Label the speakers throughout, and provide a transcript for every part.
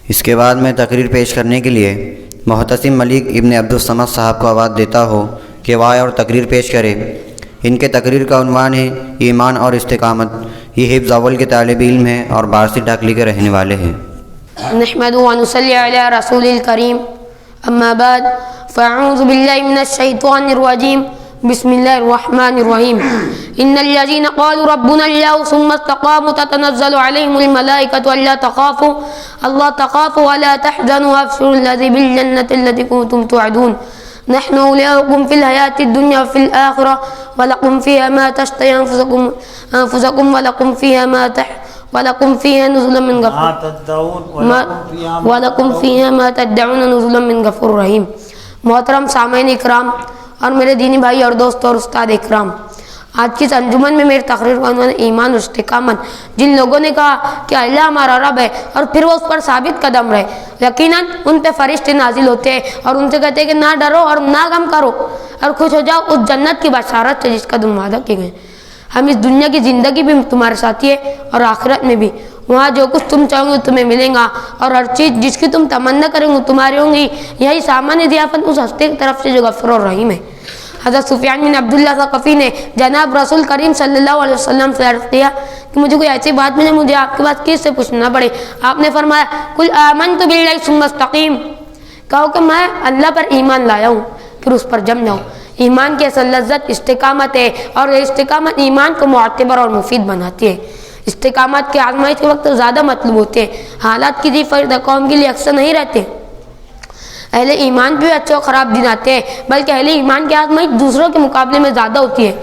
Speaker 1: اس کے بعد میں تقریر پیش کرنے کے لیے محتسم ملک ابن عبدالصمد صاحب کو آواز دیتا ہوں کہ وہ آئے اور تقریر پیش کرے۔ ان کے تقریر کا عنوان ہے ایمان اور استقامت۔ یہ حفظ اول کے طالب علم ہیں اور بارسی ڈاکلی کے رہنے والے ہیں۔
Speaker 2: نحمد و نصلی علی رسول الکریم، اما بعد فاعوذ باللہ من الشیطان الرجیم، بسم اللہ الرحمن الرحیم۔ ان الذین قالوا ربنا اللہ ثم استقاموا تتنزل علیہم الملائکۃ الا تخافوا ولا تحزنوا وابشروا الذی بالجنۃ التي کنتم توعدون نحن اولیاؤکم فی الحیاۃ الدنیا وفی الآخرہ ولکم فیہا ما تشتہی انفسکم ولکم فیہا نزلا من غفور رحیم۔ محترم سامعین اکرام اور میرے دینی بھائی اور دوست اور استاد اکرام، آج کی اس انجمن میں میری تقریر کا عنوان ایمان اور استقامت۔ جن لوگوں نے کہا کہ اللہ ہمارا رب ہے اور پھر وہ اس پر ثابت قدم رہے، یقیناً ان پہ فرشتے نازل ہوتے ہیں اور ان سے کہتے ہیں کہ نہ ڈرو اور نہ غم کرو اور خوش ہو جاؤ اس جنت کی بشارت سے جس کا تم وعدہ کیے گئے۔ ہم اس دنیا کی زندگی بھی تمہارے ساتھی ہے اور آخرت میں بھی، وہاں جو کچھ تم چاہو گے تمہیں ملے گا اور ہر چیز جس کی تم تمنا کریں گے تمہاری ہوں گی۔ یہی سامان ضیافت اس ہستی کی طرف سے جو غفور الرحیم ہے۔ حضرت سفیان بن عبداللہ ثقفی نے جناب رسول کریم صلی اللہ علیہ وسلم سے عرض کیا کہ مجھے کوئی ایسی بات ملے مجھے آپ کے پاس کس سے پوچھنا پڑے۔ آپ نے فرمایا قل آمنت باللہ ثم استقیم، کہو کہ میں اللہ پر ایمان لایا ہوں پھر اس پر جم جاؤں۔ ایمان کی اصل لذت استقامت ہے اور یہ استقامت ایمان کو معتبر اور مفید بناتی ہے۔ استقامت کے آزمائش کے وقت زیادہ مطلوب ہوتے ہیں، حالات کی دی فرد قوم کے لیے اکثر نہیں رہتے۔ اہل ایمان بھی اچھے و خراب دن آتے ہیں، بلکہ اہل ایمان کی آزمائش دوسروں کے مقابلے میں زیادہ ہوتی ہے۔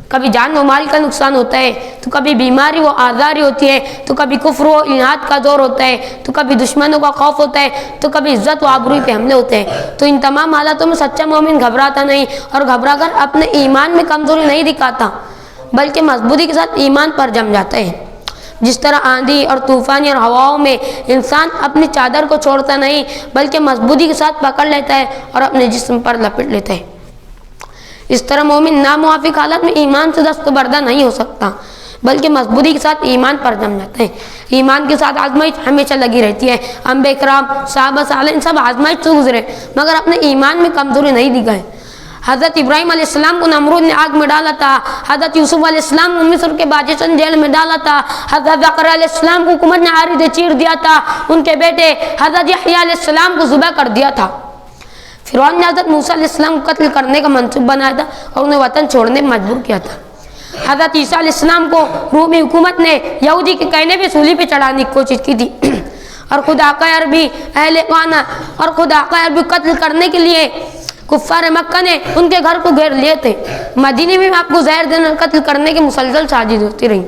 Speaker 2: کبھی جان و مال کا نقصان ہوتا ہے تو کبھی بیماری و آزاری ہوتی ہے تو کبھی کفر و اناد کا زور ہوتا ہے تو کبھی دشمنوں کا خوف ہوتا ہے تو کبھی عزت و آبروئی پہ حملے ہوتے ہیں۔ تو ان تمام حالاتوں میں سچا مومن گھبراتا نہیں اور گھبرا کر اپنے ایمان میں کمزوری نہیں دکھاتا، بلکہ مضبوطی کے ساتھ ایمان پر جم جاتا ہے۔ جس طرح آندھی اور طوفان اور ہواؤں میں انسان اپنی چادر کو چھوڑتا نہیں بلکہ مضبوطی کے ساتھ پکڑ لیتا ہے اور اپنے جسم پر لپٹ لیتا ہے، اس طرح مومن ناموافق حالت میں ایمان سے دستبردار نہیں ہو سکتا بلکہ مضبوطی کے ساتھ ایمان پر جم جاتا ہے۔ ایمان کے ساتھ آزمائش ہمیشہ لگی رہتی ہے۔ انبیاء کرام، صحابہ صالحین سب آزمائش سے گزرے مگر اپنے ایمان میں کمزوری نہیں دکھائے۔ حضرت ابراہیم علیہ السلام کو نمرود نے آگ میں ڈالا تھا، حضرت یوسف علیہ السلام کو مصر کے باجشن جیل میں ڈالا تھا، حضرت زکریا علیہ السلام کو حکومت نے آری سے چیر دیا تھا، ان کے بیٹے حضرت یحییٰ علیہ السلام کو ذبح کر دیا تھا۔ فرعون نے حضرت موسیٰ علیہ السلام کو قتل کرنے کا منصوبہ بنایا تھا اور انہیں وطن چھوڑنے پر مجبور کیا تھا۔ حضرت عیسیٰ علیہ السلام کو رومی حکومت نے یہودی کے کہنے پہ سولی پہ چڑھانے کی کوشش کی تھی اور خدا کا عربی اہل خانہ اور خدا کا عربی قتل کرنے کے لیے کفار مکہ نے ان کے گھر کو گھیر لیے تھے۔ مدینے میں آپ کو زہر دینا قتل کرنے کی مسلسل سازش ہوتی رہی۔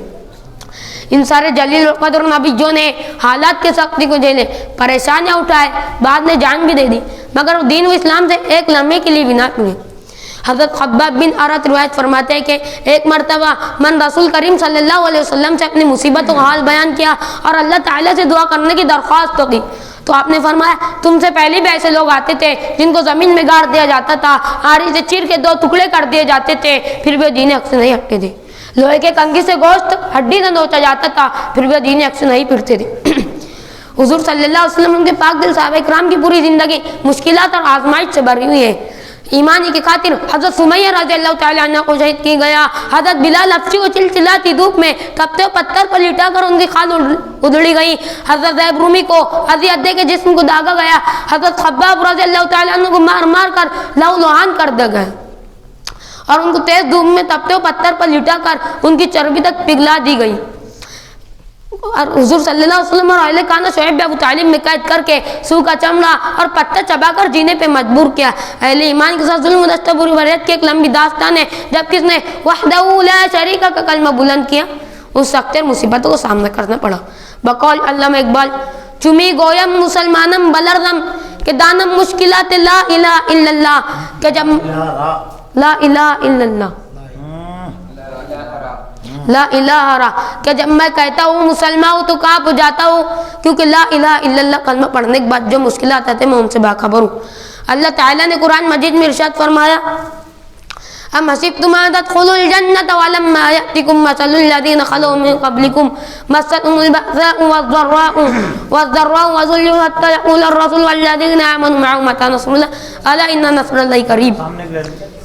Speaker 2: ان سارے جلیل القدر نبیوں نے حالات کے سختی کو جھیلے، پریشانیاں اٹھائے، بعد میں جان بھی دے دی مگر وہ دین و اسلام سے ایک لمحے کے لیے بھی نہ ٹوٹے۔ حضرت خباب بن ارت روایت فرماتے ہیں کہ ایک مرتبہ من رسول کریم صلی اللہ علیہ وسلم سے اپنی مصیبتوں کا حال بیان کیا اور اللہ تعالیٰ سے دعا کرنے کی درخواست کی تو آپ نے فرمایا تم سے پہلے بھی ایسے لوگ آتے تھے جن کو زمین میں گاڑ دیا جاتا تھا، آری سے چیر کے 2 ٹکڑے کر دیے جاتے تھے پھر بھی دین حق سے نہیں ہٹتے تھے، لوہے کے کنگھی سے گوشت ہڈی سے نوچا جاتا تھا پھر بھی دین حق سے نہیں پھرتے تھے۔ حضور صلی اللہ علیہ وسلم کے پاک دل صحابہ کرام کی پوری زندگی مشکلات اور آزمائش سے بھری ہوئی ہے۔ ایمانی کی خاطر حضرت سمیہ رضی اللہ تعالیٰ عنہ کو شہید کیا گیا، حضرت بلال حبشی کو چلچلاتی دھوپ میں تپتے پتھر پر لٹا کر ان کی کھال ادھڑی گئی، حضرت زید رومی کو اذیت کے جسم کو داغا گیا، حضرت خباب رضی اللہ تعالیٰ عنہ کو مار مار کر لہو لہان کر دیا گیا اور ان کو تیز دھوپ میں تپتے پتھر پر لٹا کر ان کی چربی تک پگھلا دی گئی اور حضور صلی اللہ علیہ وسلم اور اہل خانہ شعیب ابو طالب میں قید کر کے سوکھا چمڑا اور پتھر چبا کر جینے پہ مجبور کیا۔ اہل ایمان کے ساتھ ظلم و دستبری وریت کی ایک لمبی داستان ہے جب کس نے وحدہ لا شریک کا کلمہ بلند کیا اس سخت مصیبتوں کو سامنا کرنا پڑا۔ بقول علامہ اقبال چمی گویم مسلمانم بلرزم کہ دانم مشکلات لا الہ الا اللہ کہ جب لا الہ الا اللہ لا الہ را کہ جب میں کہتا ہوں مسلمان ہوں تو کہاں ہو جاتا ہوں کیونکہ لا الہ الا اللہ کلمہ پڑھنے کے بعد جو مشکلات آتے ہیں میں ان سے باخبر ہوں۔ اللہ تعالیٰ نے قرآن مجید میں ارشاد فرمایا ام حسبتم ان تدخلوا الجنة ولما يأتكم مثل الذين خلوا من قبلكم مستهم البأساء والضراء وزلزلوا حتى يقول الرسول والذين آمنوا معه متى نصر الله ألا إن نصر الله قریب.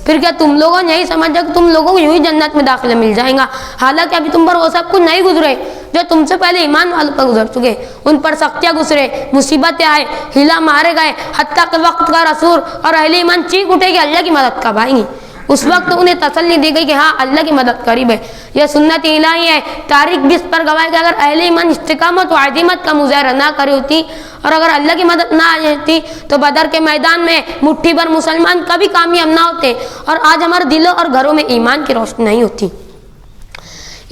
Speaker 2: پھر کیا تم لوگوں نے یہی سمجھا کہ تم لوگوں کو یوں ہی جنت میں داخلہ مل جائے گا؟ حالانکہ ابھی تم پر وہ سب کچھ نہیں گزرے جو تم سے پہلے ایمان والوں پر گزر چکے. ان پر سختیاں گزرے، مصیبتیں آئے، ہلا مارے گئے، حتیٰ کہ وقت کا رسول اور اہل ایمان چیخ اٹھے کہ اللہ کی مدد کب آئیں گی. اس وقت انہیں تسلی دی گئی کہ ہاں اللہ کی مدد قریب ہے. یہ سنت الہی ہے. تاریخ بھی اس پر گواہ کہ اگر اہل ایمان استقامت و عزیمت کا مظاہرہ نہ کری ہوتی اور اگر اللہ کی مدد نہ آئی ہوتی تو بدر کے میدان میں مٹھی بھر مسلمان کبھی کامیاب نہ ہوتے اور آج ہمارے دلوں اور گھروں میں ایمان کی روشنی نہیں ہوتی.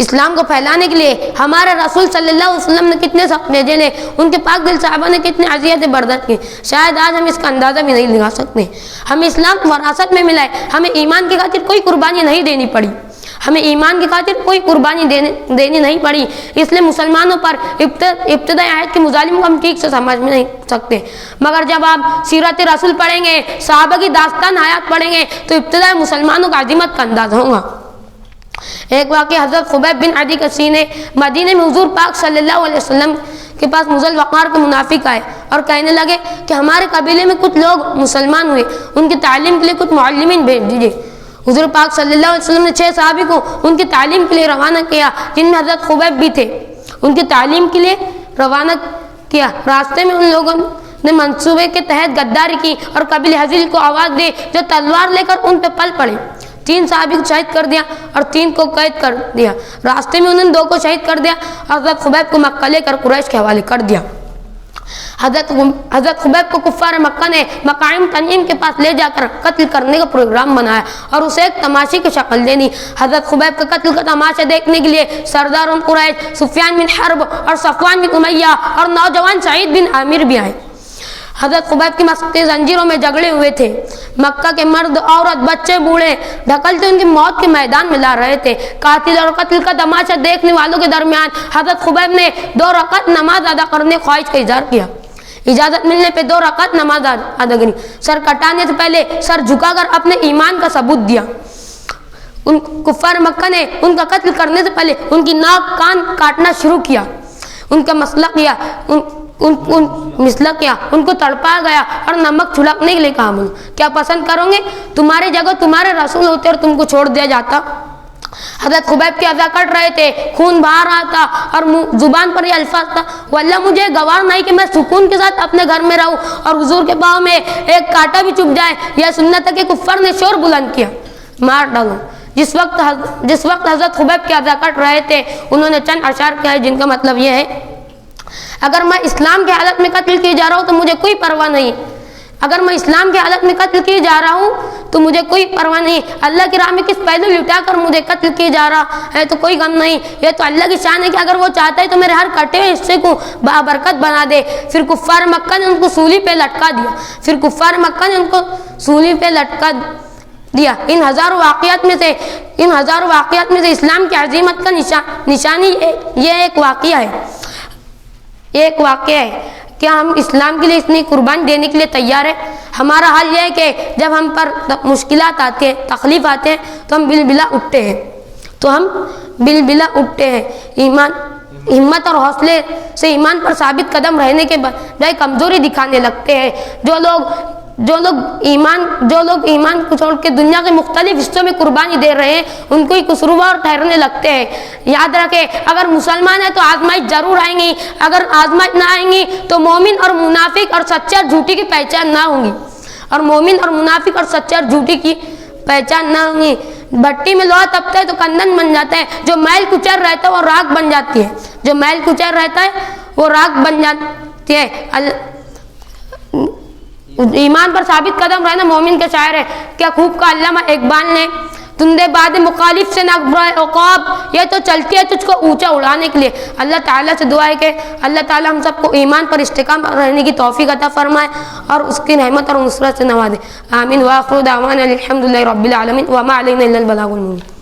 Speaker 2: اسلام کو پھیلانے کے لیے ہمارے رسول صلی اللہ علیہ وسلم نے کتنے سخت جھیلے، ان کے پاک دل صحابہ نے کتنے اذیتیں برداشت کی، شاید آج ہم اس کا اندازہ بھی نہیں لگا سکتے. ہمیں اسلام وراثت میں ملا ہے، ہمیں ایمان کی خاطر کوئی قربانی نہیں دینی پڑی، ہمیں ایمان کی خاطر کوئی قربانی دینی نہیں پڑی. اس لیے مسلمانوں پر ابتدائی آیت کے مظالم کو ہم ٹھیک سے سمجھ میں نہیں سکتے. مگر جب آپ سیرت رسول پڑھیں گے، صحابہ کی داستان حیات پڑھیں گے تو ابتدائی مسلمانوں کا عظمت کا اندازہ ہوگا. ایک واقعہ حضرت خبیب بن عدی کا سینے مدینے میں حضور پاک صلی اللہ علیہ وسلم کے پاس مزل وقار کے منافق آئے اور کہنے لگے کہ ہمارے قبیلے میں کچھ لوگ مسلمان ہوئے، ان کی تعلیم کے لیے کچھ معلمین بھیج دیجیے. حضور پاک صلی اللہ علیہ وسلم نے 6 صحابی کو ان کی تعلیم کے لیے روانہ کیا، جن میں حضرت خبیب بھی تھے. ان کی تعلیم کے لیے روانہ کیا. راستے میں ان لوگوں نے منصوبے کے تحت غداری کی اور قبیلہ حزیل کو آواز دی جو تلوار لے کر ان پہ پل پڑے. 3 صحابی کو شہید کر دیا اور 3 کو قید کر دیا. راستے میں انہوں نے 2 کو شہید کر دیا. حضرت خبیب کو مکہ لے کر قریش کے حوالے کر دیا. حضرت خبیب کو کفار مکہ نے مقام تنعیم کے پاس لے جا کر قتل کرنے کا پروگرام بنایا اور اسے ایک تماشے کی شکل دے دی. حضرت خبیب کا قتل کا تماشا دیکھنے کے لیے سردار قریش سفیان بن حرب اور صفوان بن امیہ اور نوجوان سعید بن عامر بھی آئے. حضرت خبیب کی مستی زنجیروں میں جھگڑے ہوئے تھے. مکہ کے مرد عورت بچے بوڑھے ڈھکلتے ان کی موت کے میدان میں لا رہے تھے. قاتل اور قتل کا تماشا دیکھنے والوں کے درمیان حضرت خبیب نے 2 رکعت نماز ادا کرنے خواہش کا اظہار کیا. اجازت ملنے پہ 2 رکعت نماز ادا کری. سر کٹانے سے پہلے سر جھکا کر اپنے ایمان کا ثبوت دیا. ان کفار مکہ نے ان کا قتل کرنے سے پہلے ان کی ناک کان کاٹنا شروع کیا. ان کا مسئلہ کیا ان کو تڑپا گیا اور نمک چھڑکنے کے لیے کہا. کیا پسند کرو گے تمہاری جگہ تمہارے رسول ہوتے اور تم کو چھوڑ دیا جاتا؟ حضرت خبیب کے اعضاء کٹ رہے تھے، خون بہا رہا تھا اور زبان پر یہ الفاظ تھا، واللہ مجھے گوار نہیں کہ میں سکون کے ساتھ اپنے گھر میں رہوں اور حضور کے پاؤں میں ایک کانٹا بھی چبھ جائے. یہ سنت ہے کہ کفار نے شور بلند کیا، مار ڈالو. جس وقت حضرت خبیب کے اعضاء کٹ رہے تھے انہوں نے چند اشعار کہے جن کا مطلب یہ ہے: اگر میں اسلام کی حالت میں قتل کیے جا رہا ہوں تو مجھے کوئی پرواہ نہیں. اگر میں اسلام کی حالت میں قتل کیے جا رہا ہوں تو مجھے کوئی پرواہ نہیں. اللہ کی راہ میں کس پہلو لٹا کر مجھے قتل کیے جا رہا ہے تو کوئی غم نہیں. یہ تو اللہ کی شان ہے کہ اگر وہ چاہتا ہے تو میرے ہر کٹے ہوئے حصے کو بابرکت بنا دے. پھر کفار مکہ نے ان کو سولی پہ لٹکا دیا. ان ہزاروں واقعات میں سے اسلام کی عظمت کا نشانی یہ ایک واقعہ ہے. کیا ہم اسلام کے لیے اتنی قربانی دینے کے لیے تیار ہیں؟ ہمارا حال یہ ہے کہ جب ہم پر مشکلات آتے ہیں، تکلیف آتے ہیں تو ہم بلبلا اٹھتے ہیں. ہمت اور حوصلے سے ایمان پر ثابت قدم رہنے کے بجائے کمزوری دکھانے لگتے ہیں. جو لوگ ایمان کو چھوڑ کے دنیا کے مختلف حصوں میں قربانی دے رہے ہیں ان کو ہی قصوروار ٹھہرنے لگتے ہیں. یاد رکھیں، اگر مسلمان ہے تو آزمائش ضرور آئیں گی. اگر آزمائش نہ آئیں گی تو مومن اور منافق اور سچا اور جھوٹی کی پہچان نہ ہوں گی. بھٹی میں لوہا تپتا ہے تو کندن بن جاتا ہے. جو میل کچیر رہتا ہے وہ راکھ بن جاتی ہے. ایمان پر ثابت قدم رہنا مومن کا شاعر ہے. کیا خوب کہا علامہ اقبال نے: تندے بعد مخالف سے نغبرہ عقاب، یہ تو چلتی ہے تجھ کو اونچا اڑانے کے لیے. اللہ تعالیٰ سے دعا ہے کہ اللہ تعالیٰ ہم سب کو ایمان پر استقامت رہنے کی توفیق عطا فرمائے اور اس کی رحمت اور نصرت سے نوازے. آمین. وآخر دعوانا الحمدللہ رب العالمین وما علینا الا البلاغ المبین.